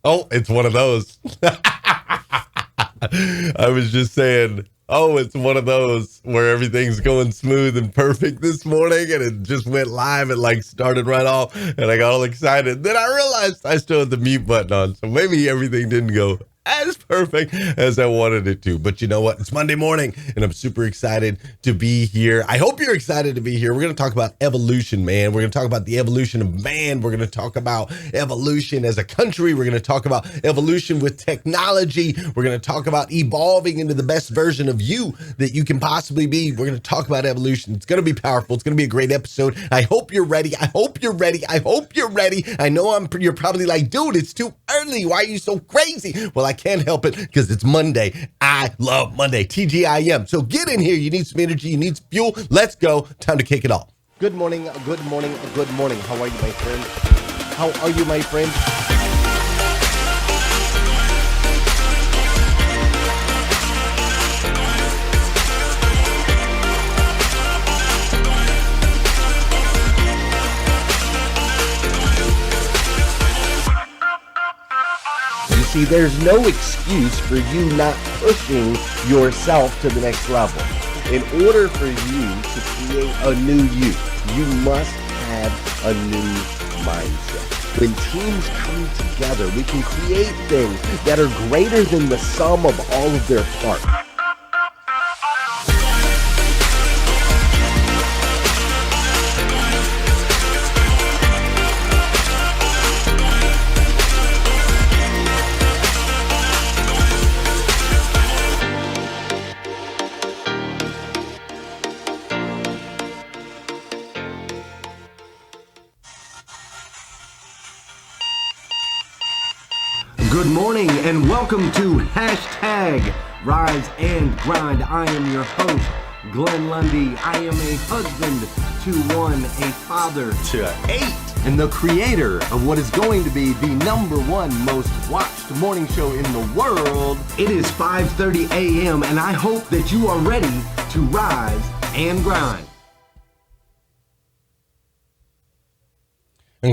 Oh, it's one of those. I was just saying, oh, it's one of those where everything's going smooth and perfect this morning, and it just went live and like started right off, and I got all excited. Then I realized I still had the mute button on, so maybe everything didn't go as perfect as I wanted it to. But you know what? It's Monday morning, and I'm super excited to be here. I hope you're excited to be here. We're going to talk about evolution, man. We're going to talk about the evolution of man. We're going to talk about evolution as a country. We're going to talk about evolution with technology. We're going to talk about evolving into the best version of you that you can possibly be. We're going to talk about evolution. It's going to be powerful. It's going to be a great episode. I hope you're ready. I hope you're ready. I hope you're ready. I know you're probably like, dude, it's too early. Why are you so crazy? Well, I can't help it because it's Monday. I love Monday. TGIM. So get in here. You need some energy. You need some fuel. Let's go. Time to kick it off. Good morning. Good morning. Good morning. How are you, my friend? How are you, my friend? See, there's no excuse for you not pushing yourself to the next level. In order for you to create a new you must have a new mindset. When teams come together, we can create things that are greater than the sum of all of their parts. Good morning and welcome to hashtag Rise and Grind. I am your host, Glenn Lundy. I am a husband to one, a father to 8, and the creator of what is going to be the #1 most watched morning show in the world. It is 5:30 a.m. and I hope that you are ready to rise and grind.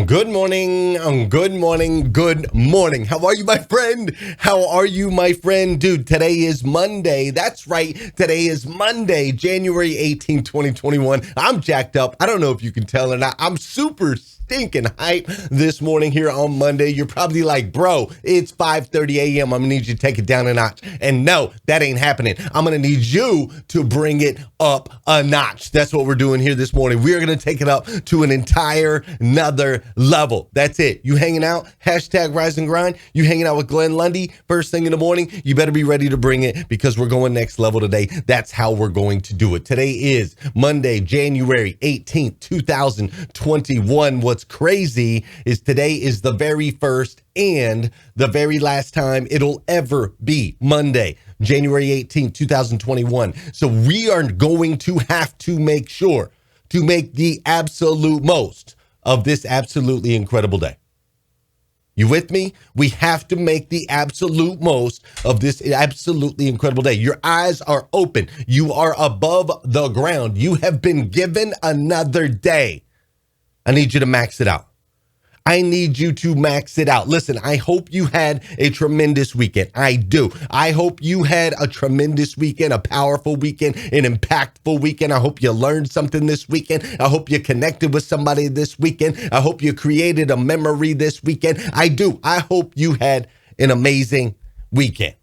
Good morning, good morning, good morning. How are you, my friend? How are you, my friend? Dude, today is Monday. That's right. Today is Monday, January 18th, 2021. I'm jacked up. I don't know if you can tell or not. I'm super stinking hype this morning here on Monday. You're probably like, bro, it's 5:30 a.m. I'm gonna need you to take it down a notch. And no, that ain't happening. I'm gonna need you to bring it up a notch. That's what we're doing here this morning. We're gonna take it up to an entire another level. That's it. You hanging out, hashtag Rise and Grind. You hanging out with Glenn Lundy first thing in the morning. You better be ready to bring it because we're going next level today. That's how we're going to do it. Today is Monday, January 18th, 2021. What's crazy is today is the very first and the very last time it'll ever be Monday, January 18th, 2021. So we are going to have to make sure to make the absolute most of this absolutely incredible day. You with me? We have to make the absolute most of this absolutely incredible day. Your eyes are open. You are above the ground. You have been given another day. I need you to max it out. I need you to max it out. Listen, I hope you had a tremendous weekend. I do. I hope you had a tremendous weekend, a powerful weekend, an impactful weekend. I hope you learned something this weekend. I hope you connected with somebody this weekend. I hope you created a memory this weekend. I do. I hope you had an amazing weekend.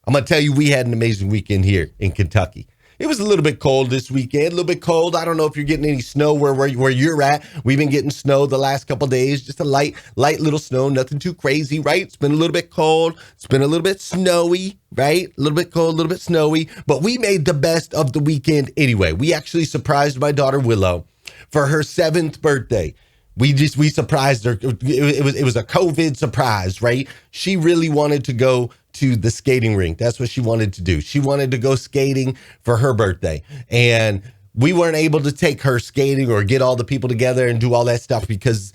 I'm going to tell you, we had an amazing weekend here in Kentucky. It was a little bit cold this weekend, a little bit cold. I don't know if you're getting any snow where you're at. We've been getting snow the last couple of days, just a light little snow, nothing too crazy, right? It's been a little bit cold. It's been a little bit snowy, right? A little bit cold, a little bit snowy, but we made the best of the weekend anyway. We actually surprised my daughter Willow for her 7th birthday. We surprised her. It was a COVID surprise, right? She really wanted to go to the skating rink. That's what she wanted to do. She wanted to go skating for her birthday. And we weren't able to take her skating or get all the people together and do all that stuff because,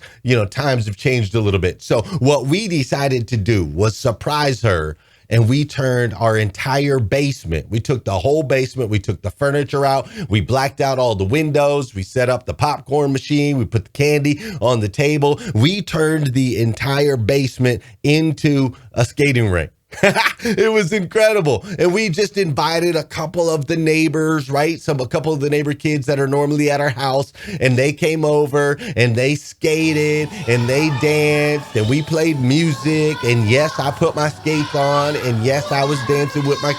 times have changed a little bit. So what we decided to do was surprise her and we turned our entire basement. We took the whole basement. We took the furniture out. We blacked out all the windows. We set up the popcorn machine. We put the candy on the table. We turned the entire basement into a skating rink. It was incredible. And we just invited a couple of the neighbors, right? A couple of the neighbor kids that are normally at our house, and they came over and they skated and they danced and we played music. And yes, I put my skates on, and yes, I was dancing with my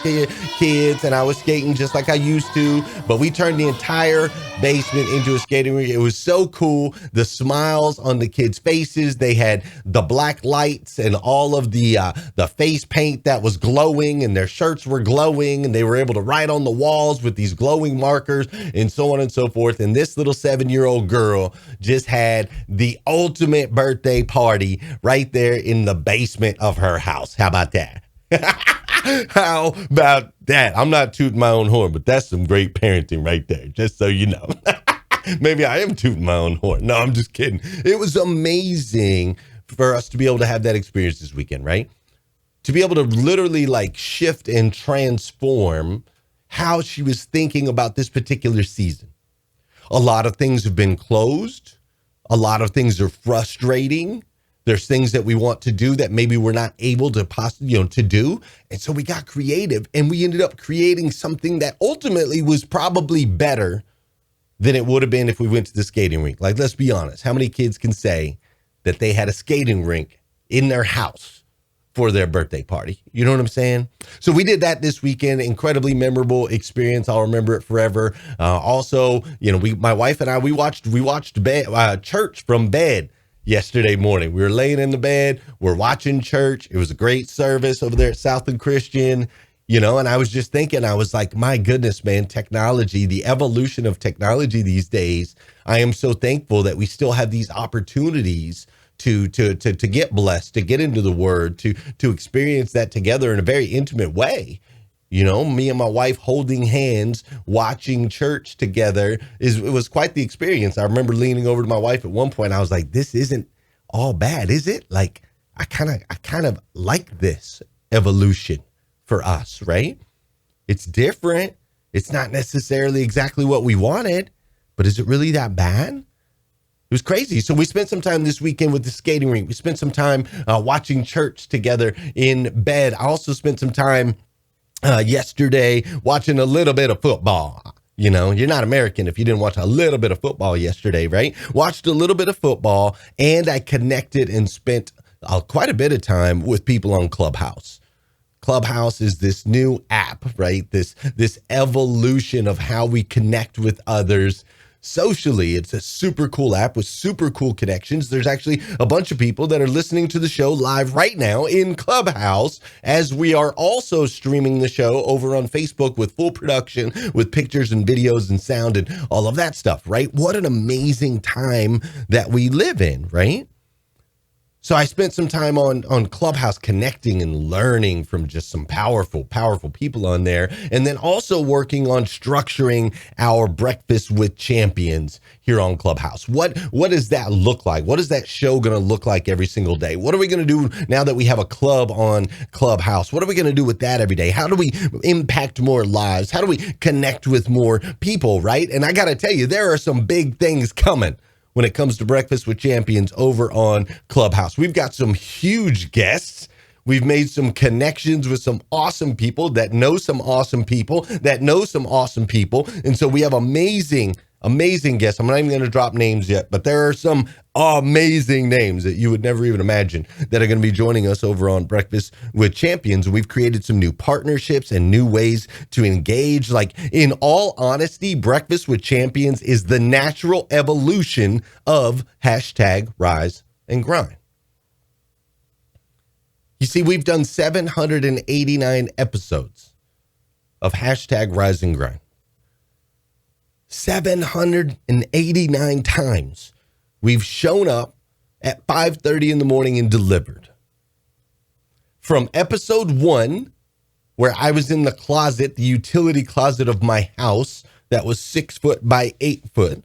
kids and I was skating just like I used to, but we turned the entire basement into a skating rink. It was so cool. The smiles on the kids' faces, they had the black lights and all of the face paint that was glowing, and their shirts were glowing, and they were able to write on the walls with these glowing markers and so on and so forth. And this little 7-year-old girl just had the ultimate birthday party right there in the basement of her house. How about that? How about that? I'm not tooting my own horn, but that's some great parenting right there, just so you know. Maybe I am tooting my own horn. No, I'm just kidding. It was amazing for us to be able to have that experience this weekend, right? To be able to literally like shift and transform how she was thinking about this particular season. A lot of things have been closed. A lot of things are frustrating. There's things that we want to do that maybe we're not able to possibly, to do. And so we got creative, and we ended up creating something that ultimately was probably better than it would have been if we went to the skating rink. Like, let's be honest. How many kids can say that they had a skating rink in their house for their birthday party? You know what I'm saying? So we did that this weekend. Incredibly memorable experience. I'll remember it forever. Also, my wife and I, we watched church from bed yesterday morning. We were laying in the bed. We're watching church. It was a great service over there at Southland Christian. And I was just thinking, I was like, my goodness, man, technology, the evolution of technology these days. I am so thankful that we still have these opportunities to get blessed, to get into the word, to experience that together in a very intimate way. Me and my wife holding hands, watching church together, it was quite the experience. I remember leaning over to my wife at one point. I was like, this isn't all bad, is it? Like, I kind of like this evolution for us, right? It's different. It's not necessarily exactly what we wanted, but is it really that bad? It was crazy. So we spent some time this weekend with the skating rink. We spent some time watching church together in bed. I also spent some time yesterday watching a little bit of football. You're not American if you didn't watch a little bit of football yesterday, right? Watched a little bit of football, and I connected and spent quite a bit of time with people on Clubhouse. Clubhouse is this new app, right? This evolution of how we connect with others socially. It's a super cool app with super cool connections. There's actually a bunch of people that are listening to the show live right now in Clubhouse, as we are also streaming the show over on Facebook with full production, with pictures and videos and sound and all of that stuff, right? What an amazing time that we live in, right? So I spent some time on Clubhouse connecting and learning from just some powerful people on there. And then also working on structuring our Breakfast with Champions here on Clubhouse. What does that look like? What is that show going to look like every single day? What are we going to do now that we have a club on Clubhouse? What are we going to do with that every day? How do we impact more lives? How do we connect with more people, right? And I got to tell you, there are some big things coming when it comes to Breakfast with Champions over on Clubhouse. We've got some huge guests. We've made some connections with some awesome people that know some awesome people that know some awesome people. And so we have amazing guests. I'm not even going to drop names yet, but there are some amazing names that you would never even imagine that are going to be joining us over on Breakfast with Champions. We've created some new partnerships and new ways to engage. Like, in all honesty, Breakfast with Champions is the natural evolution of #RiseAndGrind. You see, we've done 789 episodes of #RiseAndGrind. 789 times we've shown up at 5:30 in the morning and delivered. From episode 1, where I was in the closet, the utility closet of my house that was 6 foot by 8 foot.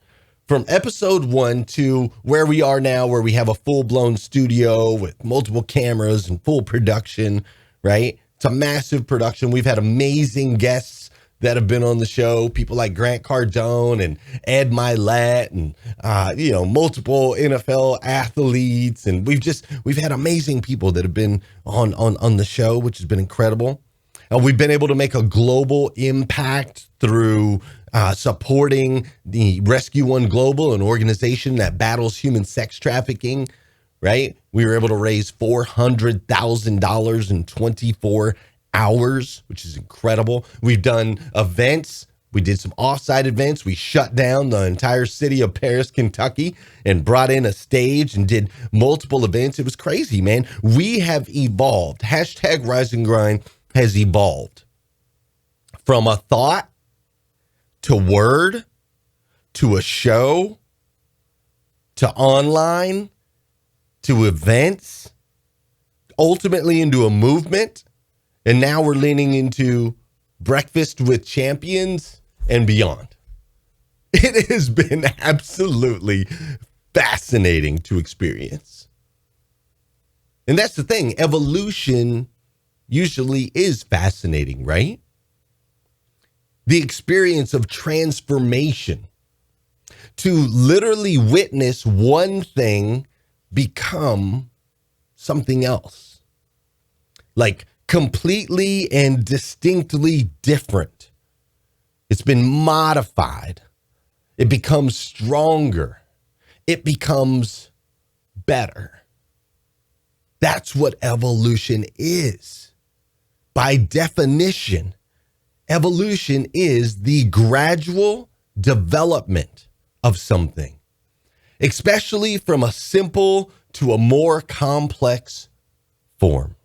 From episode 1 to where we are now, where we have a full-blown studio with multiple cameras and full production, right? It's a massive production. We've had amazing guests that have been on the show, people like Grant Cardone and Ed Milet and, multiple NFL athletes. And we've had amazing people that have been on the show, which has been incredible. We've been able to make a global impact through supporting the Rescue One Global, an organization that battles human sex trafficking, right? We were able to raise $400,000 in 24 hours, which is incredible. We've done events. We did some offsite events. We shut down the entire city of Paris, Kentucky, and brought in a stage and did multiple events. It was crazy, man. We have evolved. Hashtag Rise and Grind has evolved from a thought to word to a show to online to events, ultimately into a movement. And now we're leaning into breakfast with champions and beyond. It has been absolutely fascinating to experience. And that's the thing. Evolution usually is fascinating, right? The experience of transformation, to literally witness one thing become something else, like completely and distinctly different. It's been modified. It becomes stronger. It becomes better. That's what evolution is. By definition, evolution is the gradual development of something, especially from a simple to a more complex form.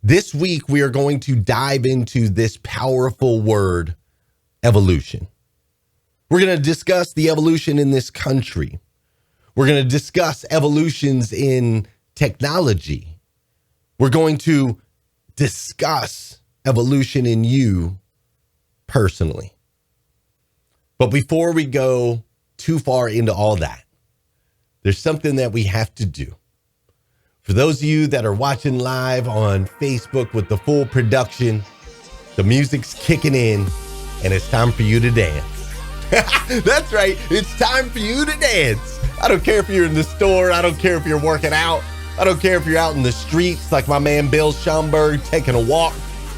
This week, we are going to dive into this powerful word, evolution. We're going to discuss the evolution in this country. We're going to discuss evolutions in technology. We're going to discuss evolution in you personally. But before we go too far into all that, there's something that we have to do. For those of you that are watching live on Facebook with the full production, the music's kicking in and it's time for you to dance. That's right. It's time for you to dance. I don't care if you're in the store. I don't care if you're working out. I don't care if you're out in the streets like my man Bill Schomburg taking a walk.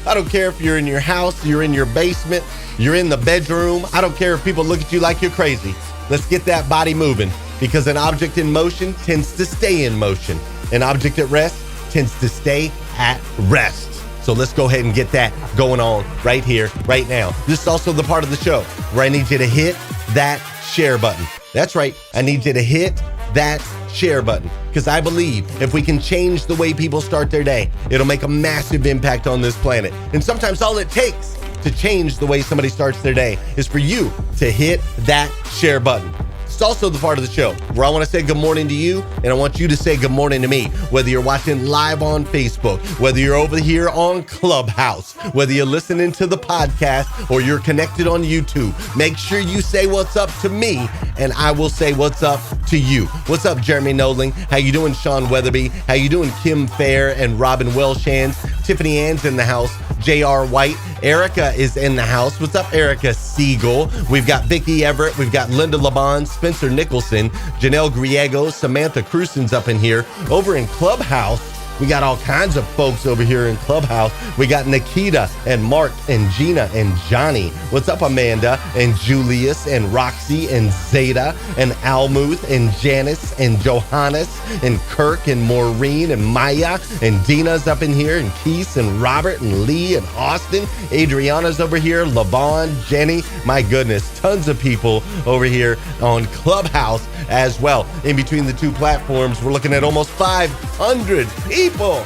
I don't care if you're in your house, you're in your basement, you're in the bedroom. I don't care if people look at you like you're crazy. Let's get that body moving, because an object in motion tends to stay in motion. An object at rest tends to stay at rest. So let's go ahead and get that going on right here, right now. This is also the part of the show where I need you to hit that share button. That's right. I need you to hit that share button, because I believe if we can change the way people start their day, it'll make a massive impact on this planet. And sometimes all it takes to change the way somebody starts their day is for you to hit that share button. It's also the part of the show where I want to say good morning to you, and I want you to say good morning to me, whether you're watching live on Facebook, whether you're over here on Clubhouse, whether you're listening to the podcast or you're connected on YouTube. Make sure you say what's up to me, and I will say what's up to you. What's up, Jeremy Noling? How you doing, Sean Weatherby? How you doing, Kim Fair and Robin Welshans? Tiffany Ann's in the house. J.R. White. Erica is in the house. What's up, Erica Siegel? We've got Vicky Everett. We've got Linda Laban, Spencer Nicholson, Janelle Griego, Samantha Crusen's up in here. Over in Clubhouse, we got all kinds of folks over here in Clubhouse. We got Nikita and Mark and Gina and Johnny. What's up, Amanda and Julius and Roxy and Zeta and Almuth and Janice and Johannes and Kirk and Maureen and Maya and Dina's up in here and Keith and Robert and Lee and Austin. Adriana's over here, Lavon, Jenny. My goodness, tons of people over here on Clubhouse as well. In between the two platforms, we're looking at almost 500 people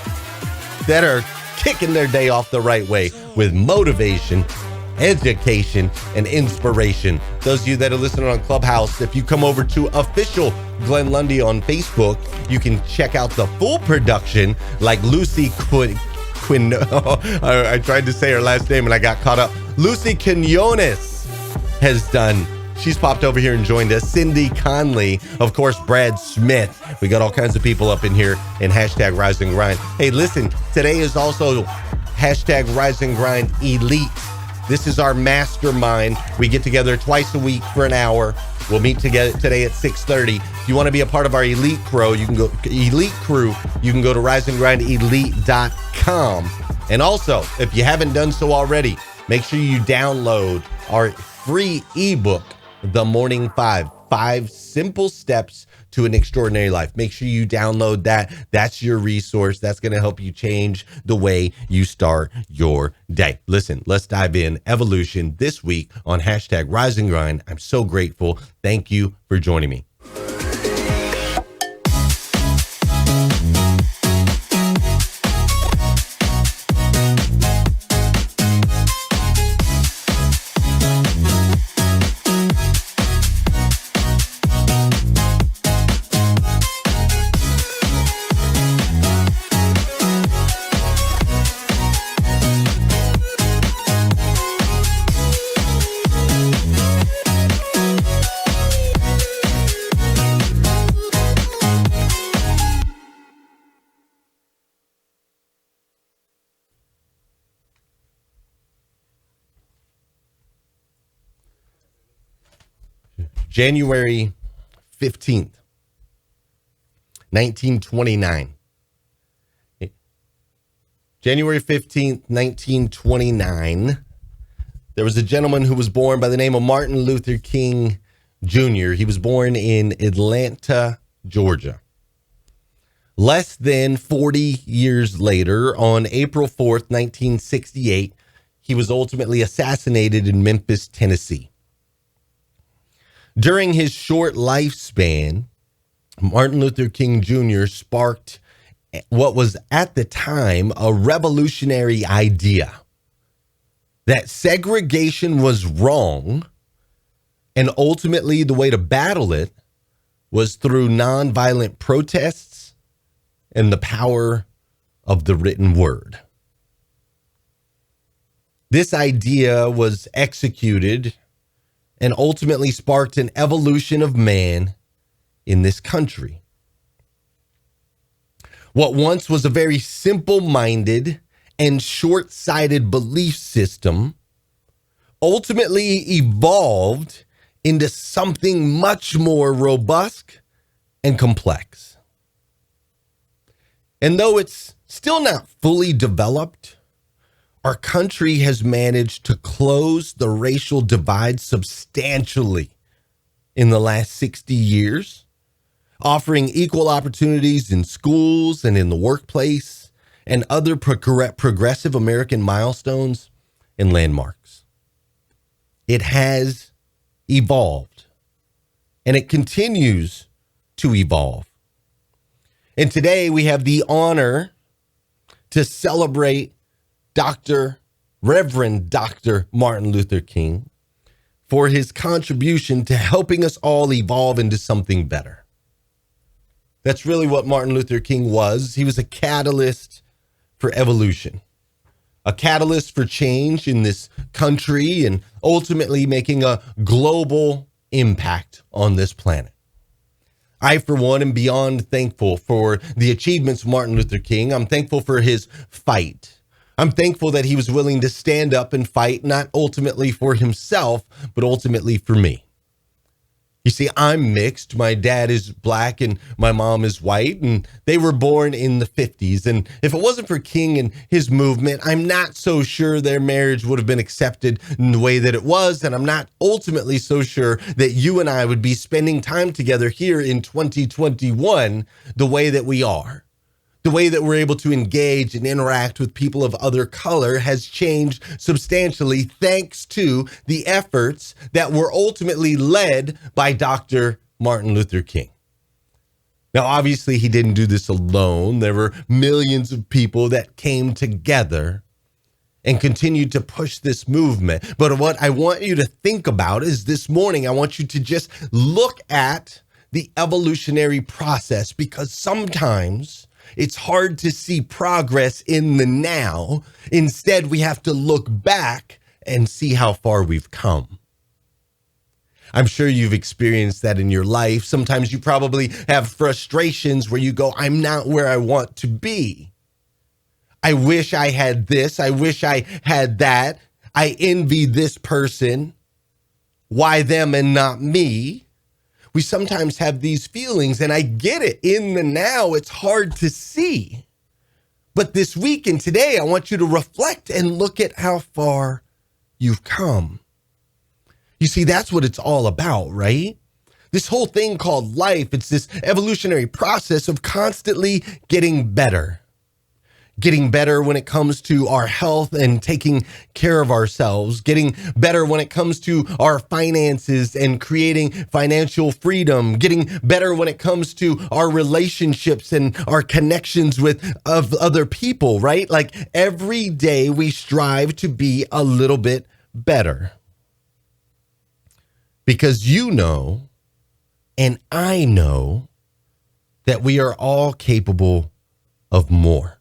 that are kicking their day off the right way with motivation, education, and inspiration. Those of you that are listening on Clubhouse, if you come over to official Glenn Lundy on Facebook, you can check out the full production, like Lucy Quinn. I tried to say her last name and I got caught up. Lucy Quinones has done She's popped over here and joined us. Cindy Conley, of course, Brad Smith. We got all kinds of people up in here in hashtag Rise and Grind. Hey, listen, today is also hashtag Rise and Grind Elite. This is our mastermind. We get together twice a week for an hour. We'll meet together today at 6:30. If you want to be a part of our elite crew, you can go to riseandgrindelite.com. And also, if you haven't done so already, make sure you download our free ebook, The Morning Five Simple Steps to an Extraordinary Life. Make sure you download that. That's your resource. That's going to help you change the way you start your day. Listen, let's dive in. Evolution this week on hashtag Rise and Grind. I'm so grateful. Thank you for joining me. January 15th, 1929. January 15th, 1929. There was a gentleman who was born by the name of Martin Luther King Jr. He was born in Atlanta, Georgia. Less than 40 years later, on April 4th, 1968, he was ultimately assassinated in Memphis, Tennessee. During his short lifespan, Martin Luther King Jr. sparked what was at the time a revolutionary idea that segregation was wrong, and ultimately the way to battle it was through nonviolent protests and the power of the written word. This idea was executed and ultimately sparked an evolution of man in this country. What once was a very simple-minded and short-sighted belief system ultimately evolved into something much more robust and complex. And though it's still not fully developed, our country has managed to close the racial divide substantially in the last 60 years, offering equal opportunities in schools and in the workplace and other progressive American milestones and landmarks. It has evolved, and it continues to evolve. And today we have the honor to celebrate Reverend Dr. Martin Luther King for his contribution to helping us all evolve into something better. That's really what Martin Luther King was. He was a catalyst for evolution, a catalyst for change in this country, and ultimately making a global impact on this planet. I, for one, am beyond thankful for the achievements of Martin Luther King. I'm thankful for his fight. I'm thankful that he was willing to stand up and fight, not ultimately for himself, but ultimately for me. You see, I'm mixed. My dad is black and my mom is white, and they were born in the 50s. And if it wasn't for King and his movement, I'm not so sure their marriage would have been accepted in the way that it was. And I'm not ultimately so sure that you and I would be spending time together here in 2021 the way that we are. The way that we're able to engage and interact with people of other color has changed substantially thanks to the efforts that were ultimately led by Dr. Martin Luther King. Now, obviously, he didn't do this alone. There were millions of people that came together and continued to push this movement. But what I want you to think about is this morning, I want you to just look at the evolutionary process, because sometimes it's hard to see progress in the now. Instead, we have to look back and see how far we've come. I'm sure you've experienced that in your life. Sometimes you probably have frustrations where you go, I'm not where I want to be. I wish I had this. I wish I had that. I envy this person. Why them and not me? We sometimes have these feelings, and I get it. In the now, it's hard to see. But this week and today, I want you to reflect and look at how far you've come. You see, that's what it's all about, right? This whole thing called life, it's this evolutionary process of constantly getting better. Getting better when it comes to our health and taking care of ourselves, getting better when it comes to our finances and creating financial freedom, getting better when it comes to our relationships and our connections with other people, right? Like every day we strive to be a little bit better. Because you know, and I know that we are all capable of more.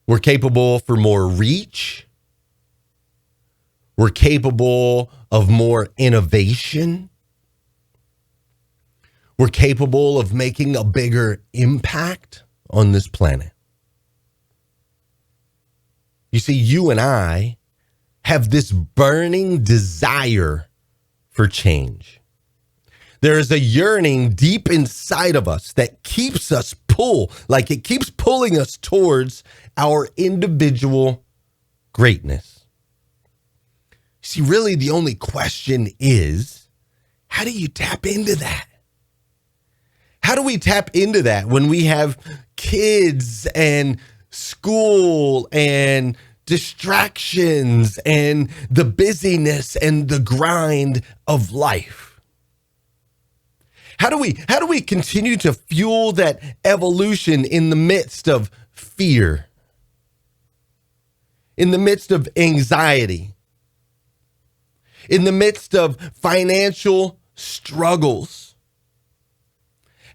We're capable for more reach. We're capable of more innovation. We're capable of making a bigger impact on this planet. You see, you and I have this burning desire for change. There is a yearning deep inside of us that keeps us like it keeps pulling us towards our individual greatness. See, really the only question is, how do you tap into that? How do we tap into that when we have kids and school and distractions and the busyness and the grind of life? How do we continue to fuel that evolution in the midst of fear, in the midst of anxiety, in the midst of financial struggles?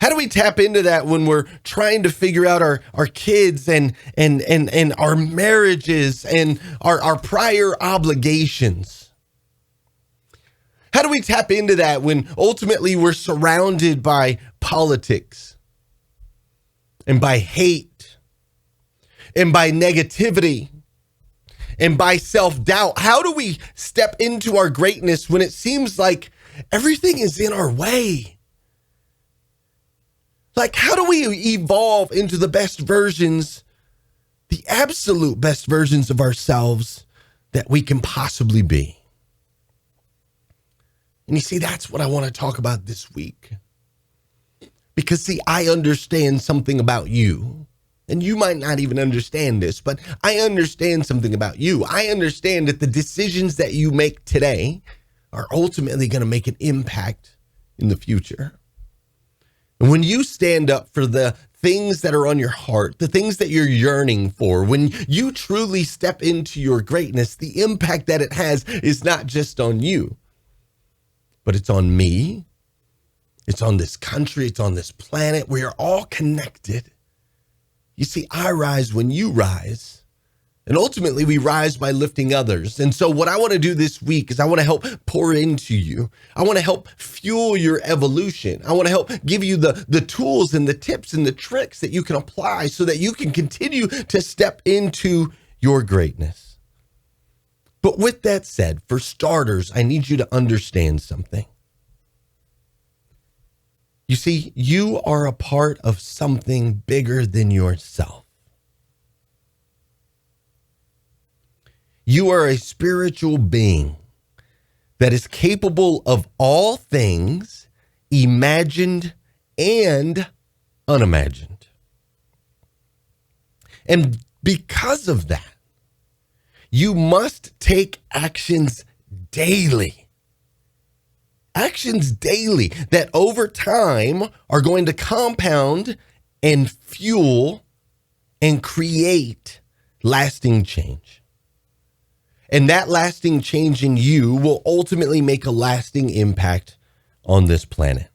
How do we tap into that when we're trying to figure out our kids and our marriages and our prior obligations? How do we tap into that when ultimately we're surrounded by politics and by hate and by negativity and by self-doubt? How do we step into our greatness when it seems like everything is in our way? Like, how do we evolve into the best versions, the absolute best versions of ourselves that we can possibly be? And you see, that's what I want to talk about this week. Because, see, I understand something about you. And you might not even understand this, but I understand something about you. I understand that the decisions that you make today are ultimately going to make an impact in the future. And when you stand up for the things that are on your heart, the things that you're yearning for, when you truly step into your greatness, the impact that it has is not just on you, but it's on me. It's on this country. It's on this planet. We are all connected. You see, I rise when you rise. And ultimately, we rise by lifting others. And so what I want to do this week is I want to help pour into you. I want to help fuel your evolution. I want to help give you the tools and the tips and the tricks that you can apply so that you can continue to step into your greatness. But with that said, for starters, I need you to understand something. You see, you are a part of something bigger than yourself. You are a spiritual being that is capable of all things, imagined and unimagined. And because of that, you must take actions daily. Actions daily that over time are going to compound and fuel and create lasting change. And that lasting change in you will ultimately make a lasting impact on this planet.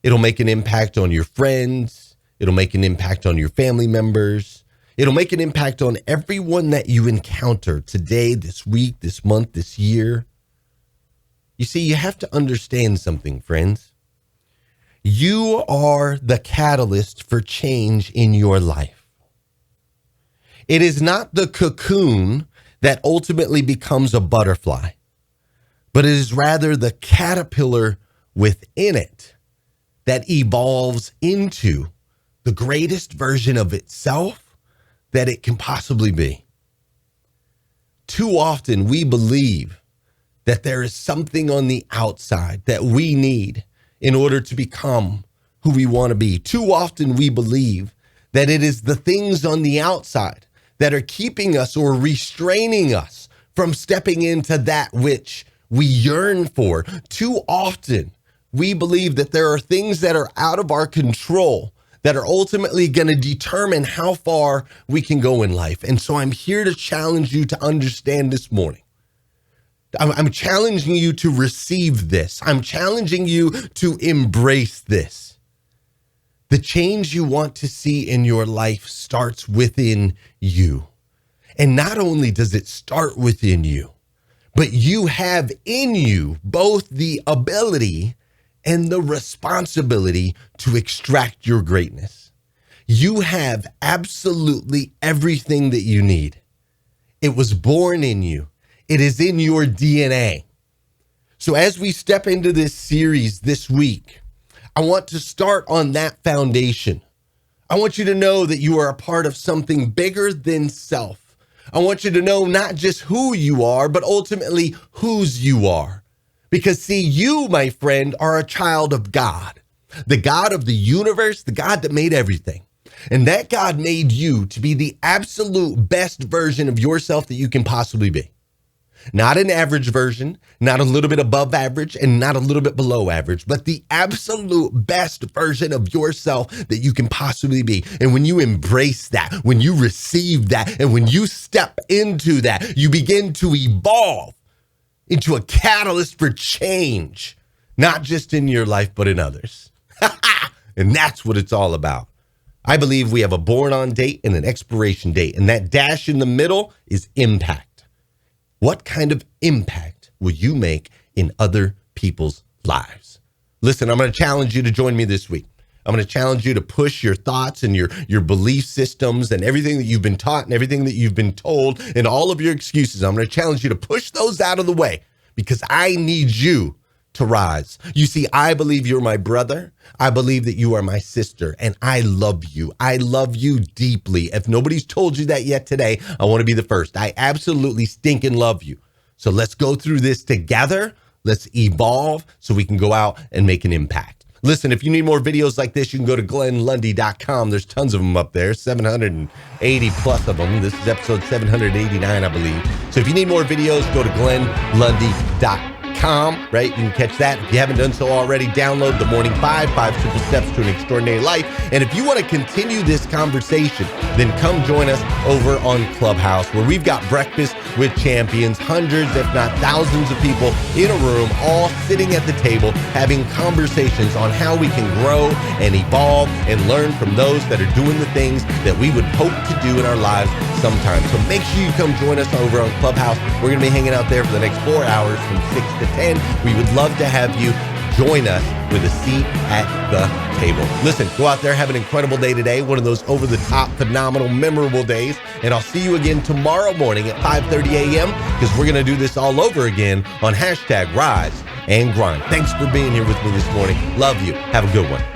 It'll make an impact on your friends. It'll make an impact on your family members. It'll make an impact on everyone that you encounter today, this week, this month, this year. You see, you have to understand something, friends. You are the catalyst for change in your life. It is not the cocoon that ultimately becomes a butterfly, but it is rather the caterpillar within it that evolves into the greatest version of itself that it can possibly be. Too often we believe that there is something on the outside that we need in order to become who we want to be. Too often we believe that it is the things on the outside that are keeping us or restraining us from stepping into that which we yearn for. Too often we believe that there are things that are out of our control that are ultimately going to determine how far we can go in life. And so I'm here to challenge you to understand this morning. I'm challenging you to receive this. I'm challenging you to embrace this. The change you want to see in your life starts within you. And not only does it start within you, but you have in you both the ability and the responsibility to extract your greatness. You have absolutely everything that you need. It was born in you. It is in your DNA. So as we step into this series this week, I want to start on that foundation. I want you to know that you are a part of something bigger than self. I want you to know not just who you are, but ultimately whose you are. Because see, you, my friend, are a child of God, the God of the universe, the God that made everything. And that God made you to be the absolute best version of yourself that you can possibly be. Not an average version, not a little bit above average, and not a little bit below average, but the absolute best version of yourself that you can possibly be. And when you embrace that, when you receive that, and when you step into that, you begin to evolve into a catalyst for change, not just in your life, but in others. And that's what it's all about. I believe we have a born on date and an expiration date, and that dash in the middle is impact. What kind of impact will you make in other people's lives? Listen, I'm going to challenge you to join me this week. I'm going to challenge you to push your thoughts and your belief systems and everything that you've been taught and everything that you've been told and all of your excuses. I'm going to challenge you to push those out of the way because I need you to rise. You see, I believe you're my brother. I believe that you are my sister, and I love you. I love you deeply. If nobody's told you that yet today, I want to be the first. I absolutely stinking love you. So let's go through this together. Let's evolve so we can go out and make an impact. Listen, if you need more videos like this, you can go to glennlundy.com. There's tons of them up there, 780 plus of them. This is episode 789, I believe. So if you need more videos, go to glennlundy.com. Right? You can catch that. If you haven't done so already, download The Morning 5 Simple Steps to an Extraordinary Life. And if you want to continue this conversation, then come join us over on Clubhouse, where we've got breakfast with champions, hundreds, if not thousands of people in a room, all sitting at the table, having conversations on how we can grow and evolve and learn from those that are doing the things that we would hope to do in our lives sometime. So make sure you come join us over on Clubhouse. We're going to be hanging out there for the next 4 hours from 6 to 10. We would love to have you join us with a seat at the table. Listen, go out there, have an incredible day today, one of those over-the-top, phenomenal, memorable days, and I'll see you again tomorrow morning at 5:30 a.m. because we're going to do this all over again on #RiseAndGrind. Thanks for being here with me this morning. Love you. Have a good one.